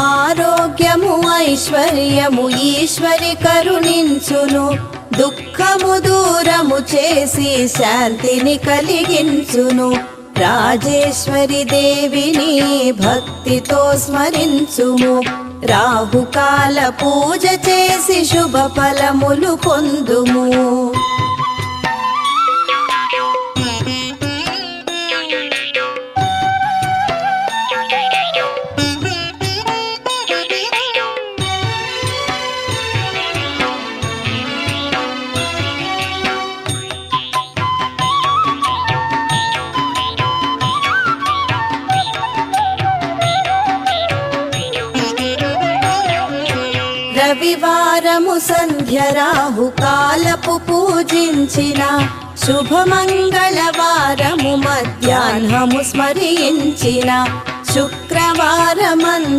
ఆరోగ్యము ఐశ్వర్యము ఈశ్వరి కరుణించును, దుఃఖము దూరము చేసి శాంతిని కలిగించును. రాజేశ్వరి దేవిని భక్తితో స్మరించుము, రాహుకాల పూజ చేసి శుభ ఫలములు పొందుము. రవివారము సంధ్య రాహుకాలపు పూజించిన, శుభమంగళవారము మధ్యాహ్నము స్మరించిన, శుక్రవారమందు